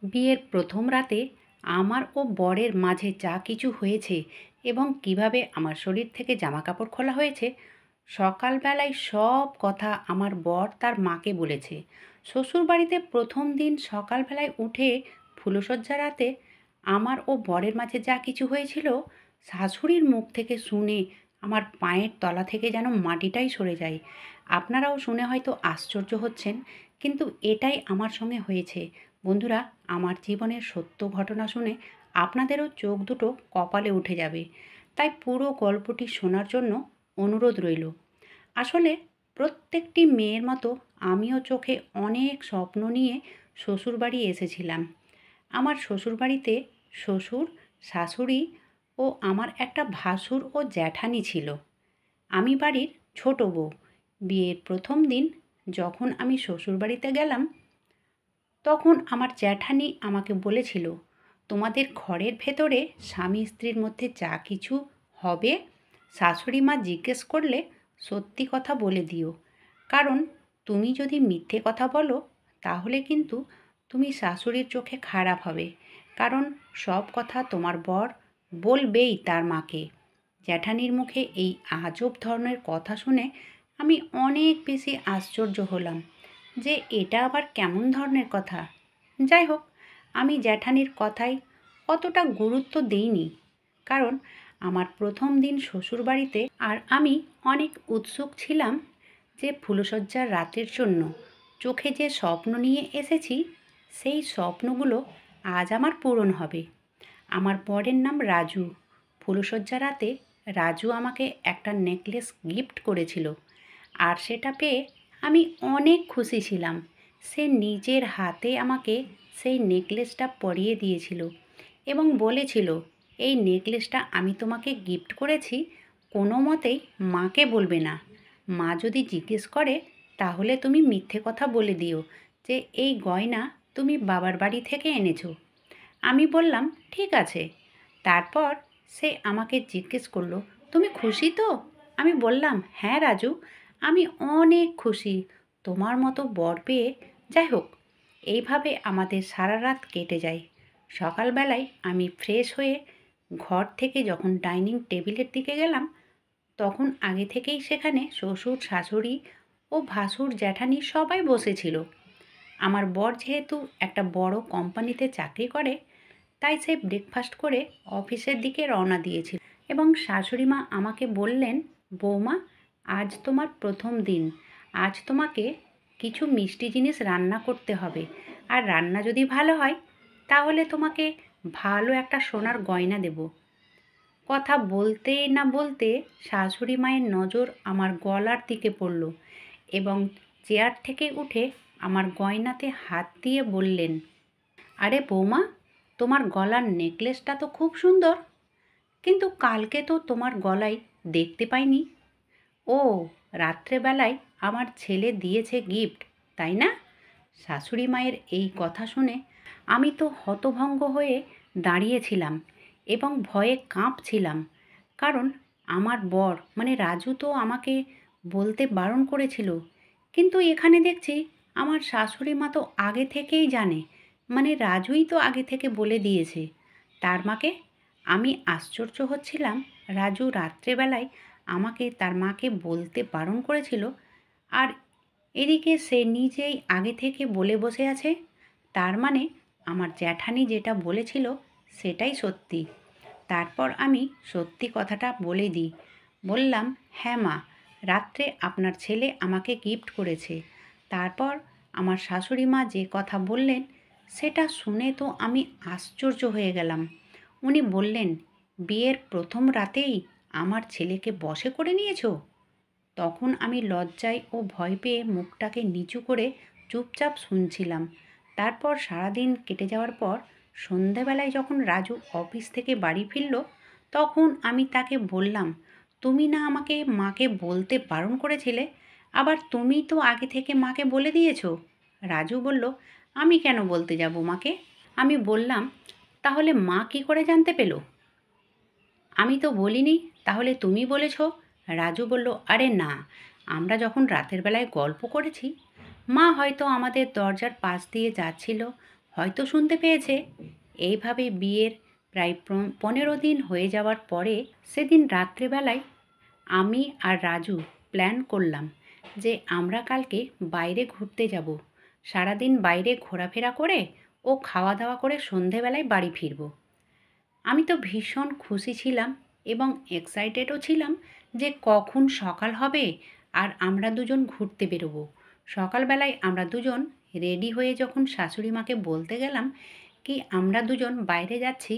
বিয়ের প্রথম রাতে আমার ও বরের মাঝে যা কিছু হয়েছে এবং কিভাবে আমার শরীর থেকে জামাকাপড় খোলা হয়েছে, সকালবেলায় সব কথা আমার বর তার মাকে বলেছে। শ্বশুরবাড়িতে প্রথম দিন সকালবেলায় উঠে ফুলশয্যা রাতে আমার ও বরের মাঝে যা কিছু হয়েছিল, শাশুড়ির মুখ থেকে শুনে আমার পায়ের তলা থেকে যেন মাটিটাই সরে যায়। আপনারাও শুনে হয়তো আশ্চর্য হচ্ছেন, কিন্তু এটাই আমার সঙ্গে হয়েছে। বন্ধুরা, আমার জীবনের সত্য ঘটনা শুনে আপনাদেরও চোখ দুটো কপালে উঠে যাবে। তাই পুরো গল্পটি শোনার জন্য অনুরোধ রইল। আসলে প্রত্যেকটি মেয়ের মতো আমিও চোখে অনেক স্বপ্ন নিয়ে শ্বশুরবাড়ি এসেছিলাম। আমার শ্বশুরবাড়িতে শ্বশুর, শাশুড়ি ও আমার একটা ভাসুর ও জ্যাঠানি ছিল। আমি বাড়ির ছোট বউ। বিয়ের প্রথম দিন যখন আমি শ্বশুরবাড়িতে গেলাম, তখন আমার জ্যাঠানি আমাকে বলেছিল, তোমাদের ঘরের ভেতরে স্বামী স্ত্রীর মধ্যে যা কিছু হবে, শাশুড়ি মা জিজ্ঞেস করলে সত্যি কথা বলে দিও। কারণ তুমি যদি মিথ্যে কথা বলো, তাহলে কিন্তু তুমি শাশুড়ির চোখে খারাপ হবে। কারণ সব কথা তোমার বর বলবেই তার মাকে। জ্যাঠানির মুখে এই আজব ধরনের কথা শুনে আমি অনেক বেশি আশ্চর্য হলাম যে এটা আবার কেমন ধরনের কথা। যাই হোক, আমি জ্যাঠানির কথায় অতটা গুরুত্ব দেইনি। কারণ আমার প্রথম দিন শ্বশুরবাড়িতে, আর আমি অনেক উৎসুক ছিলাম যে ফুলশয্যার রাতের জন্য। চোখে যে স্বপ্ন নিয়ে এসেছি, সেই স্বপ্নগুলো আজ আমার পূরণ হবে। আমার বরের নাম রাজু। ফুলশয্যা রাতে রাজু আমাকে একটা নেকলেস গিফট করেছিল, আর সেটা পেয়ে আমি অনেক খুশি ছিলাম। সে নিজের হাতে আমাকে সেই নেকলেসটা পরিয়ে দিয়েছিল এবং বলেছিল, এই নেকলেসটা আমি তোমাকে গিফট করেছি, কোনো মতেই মাকে বলবে না। মা যদি জিজ্ঞেস করে, তাহলে তুমি মিথ্যে কথা বলে দিও যে এই গয়না তুমি বাবার বাড়ি থেকে এনেছো। আমি বললাম, ঠিক আছে। তারপর সে আমাকে জিজ্ঞেস করলো, তুমি খুশি তো? আমি বললাম, হ্যাঁ রাজু, আমি অনেক খুশি তোমার মতো বর পেয়ে। যাই হোক, এইভাবে আমাদের সারা রাত কেটে যায়। সকালবেলায় আমি ফ্রেশ হয়ে ঘর থেকে যখন ডাইনিং টেবিলের দিকে গেলাম, তখন আগে থেকেই সেখানে শ্বশুর, শাশুড়ি ও ভাসুর, জ্যাঠানি সবাই বসেছিল। আমার বর যেহেতু একটা বড় কোম্পানিতে চাকরি করে, তাই সে ব্রেকফাস্ট করে অফিসের দিকে রওনা দিয়েছিল। এবং শাশুড়ি মা আমাকে বললেন, বৌমা, আজ তোমার প্রথম দিন। আজ তোমাকে কিছু মিষ্টি জিনিস রান্না করতে হবে। আর রান্না যদি ভালো হয়, তাহলে তোমাকে ভালো একটা সোনার গয়না দেব। কথা বলতে না বলতে শাশুড়ি মায়ের নজর আমার গলার দিকে পড়ল এবং চেয়ার থেকে উঠে আমার গয়নাতে হাত দিয়ে বললেন, আরে বৌমা, তোমার গলার নেকলেসটা তো খুব সুন্দর, কিন্তু কালকে তো তোমার গলায় দেখতে পাইনি। ও, রাত্রেবেলায় আমার ছেলে দিয়েছে গিফট, তাই না? শাশুড়ি মায়ের এই কথা শুনে আমি তো হতভম্ব হয়ে দাঁড়িয়েছিলাম এবং ভয়ে কাঁপছিলাম। কারণ আমার বর মানে রাজু তো আমাকে বলতে বারণ করেছিল, কিন্তু এখানে দেখছি আমার শাশুড়ি মা তো আগে থেকেই জানে, মানে রাজুই তো আগে থেকে বলে দিয়েছে তার মাকে। আমি আশ্চর্য হচ্ছিলাম, রাজু রাত্রেবেলায় আমাকে তার মাকে বলতে বারণ করেছিল, আর এদিকে সে নিজেই আগে থেকে বলে বসে আছে। তার মানে আমার জ্যাঠানি যেটা বলেছিল সেটাই সত্যি। তারপর আমি সত্যি কথাটা বলে দিই। বললাম, হ্যাঁ মা, রাত্রে আপনার ছেলে আমাকে গিফট করেছে। তারপর আমার শাশুড়ি মা যে কথা বললেন, সেটা শুনে তো আমি আশ্চর্য হয়ে গেলাম। উনি বললেন, বিয়ের প্রথম রাতেই আমার ছেলেকে বশে করে নিয়েছো? তখন আমি লজ্জায় ও ভয় পেয়ে মুখটাকে নিচু করে চুপচাপ শুনছিলাম। তারপর সারাদিন কেটে যাওয়ার পর সন্ধেবেলায় যখন রাজু অফিস থেকে বাড়ি ফিরল, তখন আমি তাকে বললাম, তুমি না আমাকে মাকে বলতে বারণ করেছিলে, আবার তুমি তো আগে থেকে মাকে বলে দিয়েছো। রাজু বলল, আমি কেন বলতে যাব মাকে? আমি বললাম, তাহলে মা কী করে জানতে পেল? আমি তো বলিনি, তাহলে তুমি বলেছ। রাজু বলল, আরে না, আমরা যখন রাতের বেলায় গল্প করেছি, মা হয়তো আমাদের দরজার পাশ দিয়ে যাচ্ছিল, হয়তো শুনতে পেয়েছে। এইভাবে বিয়ের প্রায় 15 দিন হয়ে যাওয়ার পরে সেদিন রাত্রেবেলায় আমি আর রাজু প্ল্যান করলাম যে আমরা কালকে বাইরে ঘুরতে যাব। সারাদিন বাইরে ঘোরাফেরা করে ও খাওয়া দাওয়া করে সন্ধেবেলায় বাড়ি ফিরব। আমি তো ভীষণ খুশি ছিলাম এবং এক্সাইটেডও ছিলাম যে কখন সকাল হবে আর আমরা দুজন ঘুরতে বেরোবো। সকালবেলায় আমরা দুজন রেডি হয়ে যখন শাশুড়ি মাকে বলতে গেলাম কি আমরা দুজন বাইরে যাচ্ছি,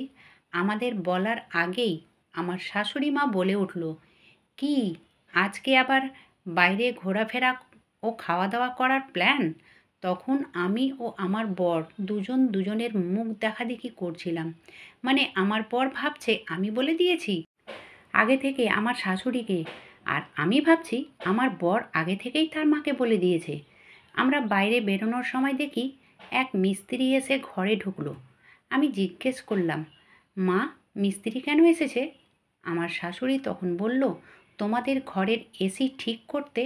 আমাদের বলার আগেই আমার শাশুড়ি মা বলে উঠল, কি আজকে আবার বাইরে ঘোরাফেরা ও খাওয়া দাওয়া করার প্ল্যান? তখন আমি ও আমার বর দুজন দুজনের মুখ দেখাদেখি করছিলাম। মানে আমার বর ভাবছে আমি বলে দিয়েছি আগে থেকে আমার শাশুড়িকে, আর আমি ভাবছি আমার বর আগে থেকেই তার মাকে বলে দিয়েছে। আমরা বাইরে বেরোনোর সময় দেখি এক মিস্ত্রি এসে ঘরে ঢুকলো। আমি জিজ্ঞেস করলাম, মা, মিস্ত্রি কেন এসেছে? আমার শাশুড়ি তখন বলল, তোমাদের ঘরের এসি ঠিক করতে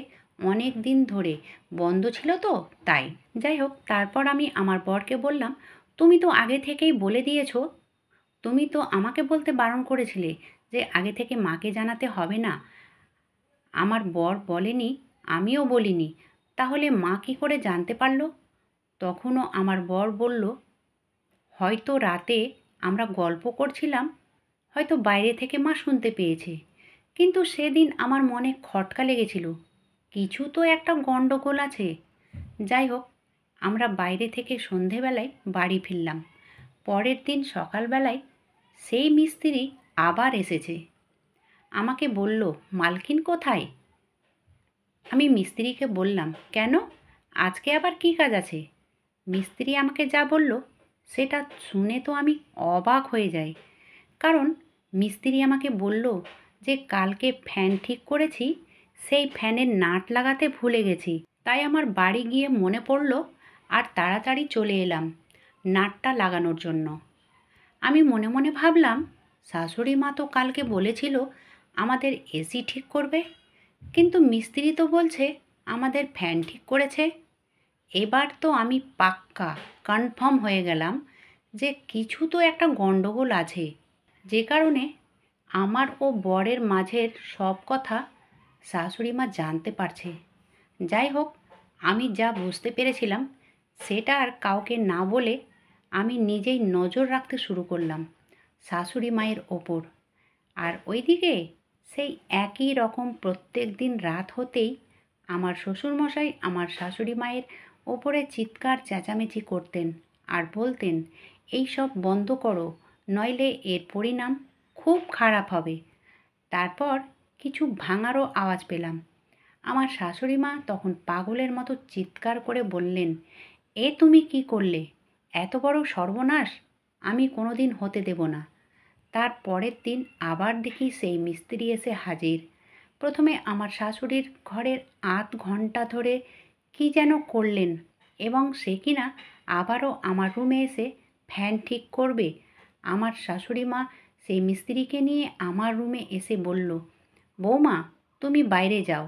অনেক দিন ধরে বন্ধ ছিল তো তাই। যাই হোক, তারপর আমি আমার বরকে বললাম, তুমি তো আগে থেকেই বলে দিয়েছো, তুমি তো আমাকে বলতে বারণ করেছিলে যে আগে থেকে মাকে জানাতে হবে না। আমার বর বলেনি, আমিও বলিনি, তাহলে মা কী করে জানতে পারলো? তখনও আমার বর বলল, হয়তো রাতে আমরা গল্প করছিলাম, হয়তো বাইরে থেকে মা শুনতে পেয়েছে। কিন্তু সেদিন আমার মনে খটকা লেগেছিল, কিছু তো একটা গণ্ডগোল আছে। যাই হোক, আমরা বাইরে থেকে সন্ধেবেলায় বাড়ি ফিরলাম। পরের দিন সকালবেলায় সেই মিস্ত্রি আবার এসেছে। আমাকে বলল, মালকিন কোথায়? আমি মিস্ত্রিকে বললাম, কেন, আজকে আবার কী কাজ আছে? মিস্ত্রি আমাকে যা বলল সেটা শুনে তো আমি অবাক হয়ে যাই। কারণ মিস্ত্রি আমাকে বলল যে কালকে ফ্যান ঠিক করেছি, সেই ফ্যানের নাট লাগাতে ভুলে গেছি। তাই আমার বাড়ি গিয়ে মনে পড়ল আর তাড়াতাড়ি চলে এলাম নাটটা লাগানোর জন্য। আমি মনে মনে ভাবলাম, শাশুড়ি মা তো কালকে বলেছিল আমাদের এসি ঠিক করবে, কিন্তু মিস্ত্রি তো বলছে আমাদের ফ্যান ঠিক করেছে। এবার তো আমি পাক্কা কনফার্ম হয়ে গেলাম যে কিছু তো একটা গণ্ডগোল আছে, যে কারণে আমার ও বরের মাঝের সব কথা শাশুড়ি মা জানতে পারছে। যাই হোক, আমি যা বুঝতে পেরেছিলাম সেটা আর কাউকে না বলে আমি নিজেই নজর রাখতে শুরু করলাম শাশুড়ি মায়ের ওপর। আর ওইদিকে সেই একই রকম প্রত্যেক দিন রাত হতেই আমার শ্বশুরমশাই আমার শাশুড়ি মায়ের ওপরে চিৎকার চেঁচামেচি করতেন আর বলতেন, এই সব বন্ধ করো, নইলে এর পরিণাম খুব খারাপ হবে। তারপর কিছু ভাঙারও আওয়াজ পেলাম। আমার শাশুড়ি মা তখন পাগলের মতো চিৎকার করে বললেন, এ তুমি কি করলে? এত বড় সর্বনাশ আমি কোনোদিন হতে দেব না। তার পরের দিন আবার দেখি সেই মিস্ত্রি এসে হাজির। প্রথমে আমার শাশুড়ির ঘরের আধ ঘন্টা ধরে কী যেন করলেন এবং সে কিনা আবারও আমার রুমে এসে ফ্যান ঠিক করবে। আমার শাশুড়ি মা সেই মিস্ত্রিকে নিয়ে আমার রুমে এসে বলল, বৌমা, তুমি বাইরে যাও,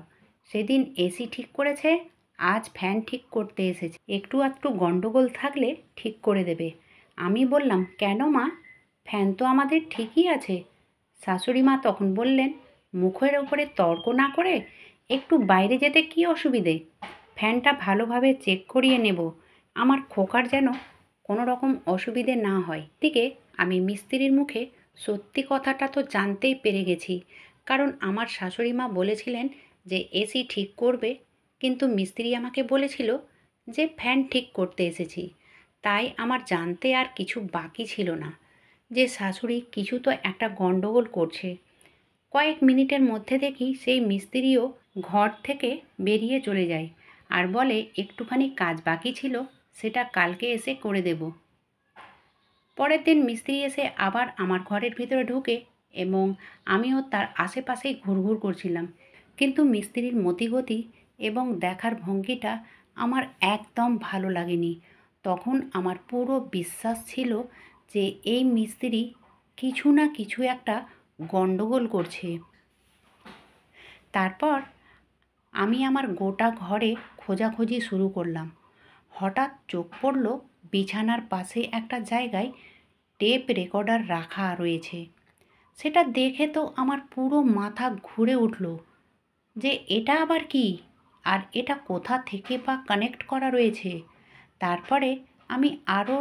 সেদিন এসি ঠিক করেছে, আজ ফ্যান ঠিক করতে এসেছে, একটু আধটু গণ্ডগোল থাকলে ঠিক করে দেবে। আমি বললাম, কেন মা, ফ্যান তো আমাদের ঠিকই আছে। শাশুড়ি মা তখন বললেন, মুখের ওপরে তর্ক না করে একটু বাইরে যেতে কী অসুবিধে? ফ্যানটা ভালোভাবে চেক করিয়ে নেব, আমার খোকার যেন কোনো রকম অসুবিধে না হয়। দিকে আমি মিস্ত্রির মুখে সত্যি কথাটা তো জানতেই পেরে গেছি, কারণ আমার শাশুড়ি মা বলেছিলেন যে এসি ঠিক করবে, কিন্তু মিস্ত্রি আমাকে বলেছিল যে ফ্যান ঠিক করতে এসেছি। তাই আমার জানতে আর কিছু বাকি ছিল না যে শাশুড়ি কিছু তো একটা গণ্ডগোল করছে। কয়েক মিনিটের মধ্যে দেখি সেই মিস্ত্রিও ঘর থেকে বেরিয়ে চলে যায় আর বলে একটুখানি কাজ বাকি ছিল, সেটা কালকে এসে করে দেব। পরের দিন মিস্ত্রি এসে আবার আমার ঘরের ভিতরে ঢুকে এবং আমিও তার আশেপাশেই ঘুরঘুর করছিলাম, কিন্তু মিস্ত্রির মতিগতি এবং দেখার ভঙ্গিটা আমার একদম ভালো লাগেনি। তখন আমার পুরো বিশ্বাস ছিল যে এই মিস্ত্রি কিছু না কিছু একটা গণ্ডগোল করছে। তারপর আমি আমার গোটা ঘরে খোঁজাখুঁজি শুরু করলাম। হঠাৎ চোখ পড়ল বিছানার পাশে একটা জায়গায় টেপ রেকর্ডার রাখা রয়েছে। সেটা দেখে তো আমার পুরো মাথা ঘুরে উঠল যে এটা আবার কি, আর এটা কোথা থেকে বা কানেক্ট করা রয়েছে। তারপরে আমি আরও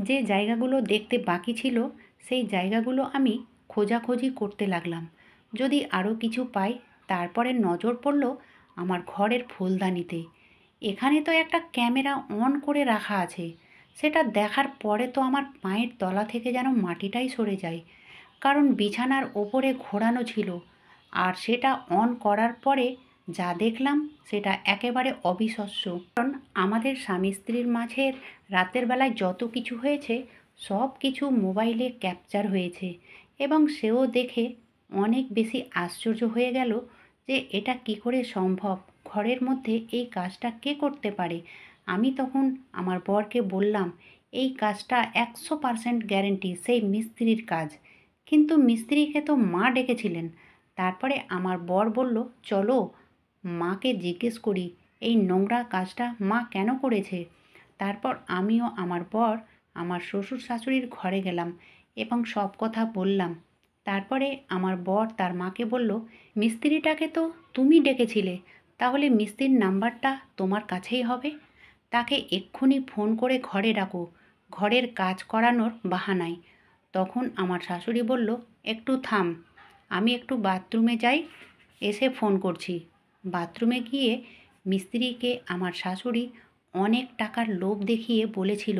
যে জায়গাগুলো দেখতে বাকি ছিল সেই জায়গাগুলো আমি খোঁজাখুঁজি করতে লাগলাম, যদি আরও কিছু পাই। তারপরে নজর পড়ল আমার ঘরের ফুলদানিতে। এখানে তো একটা ক্যামেরা অন করে রাখা আছে। সেটা দেখার পরে তো আমার পায়ের তলা থেকে যেন মাটিটাই সরে যায়, কারণ বিছানার ওপরে ঘোরানো ছিল। আর সেটা অন করার পরে যা দেখলাম সেটা একেবারে অবিশ্বাস্য। কারণ আমাদের স্বামী স্ত্রীর মাঝের রাতের বেলায় যত কিছু হয়েছে সব কিছু মোবাইলে ক্যাপচার হয়েছে, এবং সেও দেখে অনেক বেশি আশ্চর্য হয়ে গেল যে এটা কি করে সম্ভব, ঘরের মধ্যে এই কাজটা কে করতে পারে। আমি তখন আমার বরকে বললাম, এই কাজটা 100% গ্যারেন্টি সেই মিস্ত্রির কাজ। কিন্তু মিস্ত্রিকে তো মা ডেকেছিলেন। তারপরে আমার বর বলল, চলো মাকে জিজ্ঞেস করি এই নোংরা কাজটা মা কেন করেছে। তারপর আমিও আমার বর আমার শ্বশুর শাশুড়ির ঘরে গেলাম এবং সব কথা বললাম। তারপরে আমার বর তার মাকে বলল, মিস্ত্রিটাকে তো তুমি ডেকেছিলে, তাহলে মিস্ত্রির নাম্বারটা তোমার কাছেই হবে। তাকে এক্ষুনি ফোন করে ঘরে ডাকো, ঘরের কাজ করানোর বাহানায়। তখন আমার শাশুড়ি বলল, একটু থাম, আমি একটু বাথরুমে যাই, এসে ফোন করছি। বাথরুমে গিয়ে মিস্ত্রিকে আমার শাশুড়ি অনেক টাকার লোভ দেখিয়ে বলেছিল,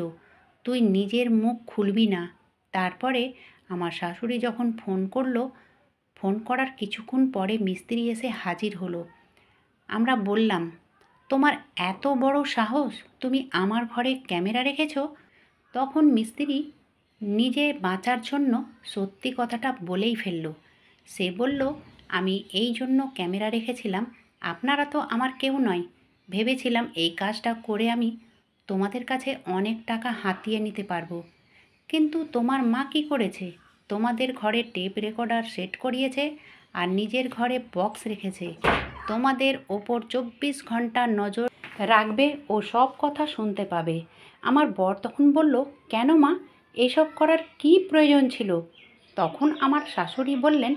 তুই নিজের মুখ খুলবি না। তারপরে আমার শাশুড়ি যখন ফোন করলো, ফোন করার কিছুক্ষণ পরে মিস্ত্রি এসে হাজির হলো। আমরা বললাম, তোমার এত বড় সাহস, তুমি আমার ঘরে ক্যামেরা রেখেছো। তখন মিস্ত্রি নিজে বাঁচার জন্য সত্যি কথাটা বলেই ফেলল। সে বলল, আমি এই জন্য ক্যামেরা রেখেছিলাম, আপনারা তো আমার কেউ নয়, ভেবেছিলাম এই কাজটা করে আমি তোমাদের কাছে অনেক টাকা হাতিয়ে নিতে পারবো। কিন্তু তোমার মা কী করেছে, তোমাদের ঘরে টেপ রেকর্ডার সেট করিয়েছে আর নিজের ঘরে বক্স রেখেছে। তোমাদের ওপর 24 ঘন্টা নজর রাখবে ও সব কথা শুনতে পাবে। আমার বর তখন বলল, কেন মা, এসব করার কী প্রয়োজন ছিল। তখন আমার শাশুড়ি বললেন,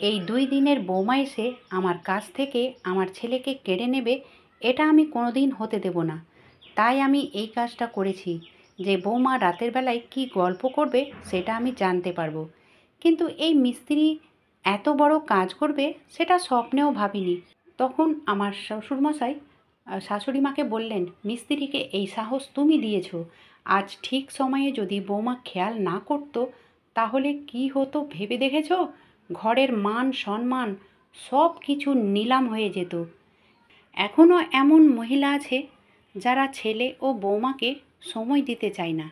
এই 2 দিনের বৌমা এসে আমার কাছ থেকে আমার ছেলেকে কেড়ে নেবে, এটা আমি কোনোদিন হতে দেব না। তাই আমি এই কাজটা করেছি, যে বৌমা রাতের বেলায় কি গল্প করবে সেটা আমি জানতে পারবো। কিন্তু এই মিস্ত্রি এত বড় কাজ করবে সেটা স্বপ্নেও ভাবিনি। তখন আমার শ্বশুরমশাই শাশুড়ি মাকে বললেন, মিস্ত্রিকে এই সাহস তুমি দিয়েছ। আজ ঠিক সময়ে যদি বৌমা খেয়াল না করতো তাহলে কি হতো ভেবে দেখেছ। ঘরের মান সম্মান সব কিছু নিলাম হয়ে যেত। এখনও এমন মহিলা আছে যারা ছেলে ও বৌমাকে সময় দিতে চায় না।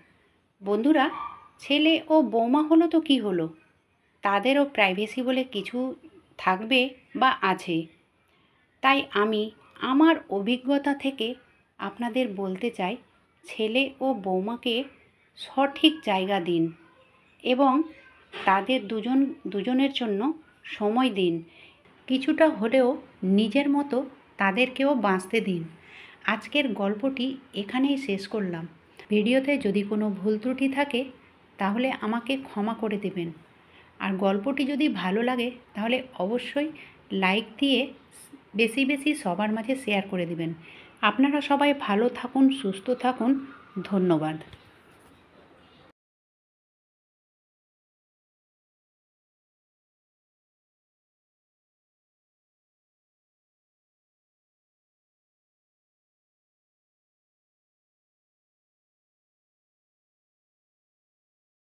বন্ধুরা, ছেলে ও বৌমা হলো তো কি হলো, তাদেরও প্রাইভেসি বলে কিছু থাকবে বা আছে। তাই আমি আমার অভিজ্ঞতা থেকে আপনাদের বলতে চাই, ছেলে ও বৌমাকে সঠিক জায়গা দিন এবং তাদের দুজনের জন্য সময় দিন। কিছুটা হলেও নিজের মতো তাদেরকেও বাঁচতে দিন। আজকের গল্পটি এখানেই শেষ করলাম। ভিডিওতে যদি কোনো ভুল ত্রুটি থাকে তাহলে আমাকে ক্ষমা করে দেবেন। আর গল্পটি যদি ভালো লাগে তাহলে অবশ্যই লাইক দিয়ে বেশি বেশি সবার মাঝে শেয়ার করে দেবেন। আপনারা সবাই ভালো থাকুন, সুস্থ থাকুন। ধন্যবাদ।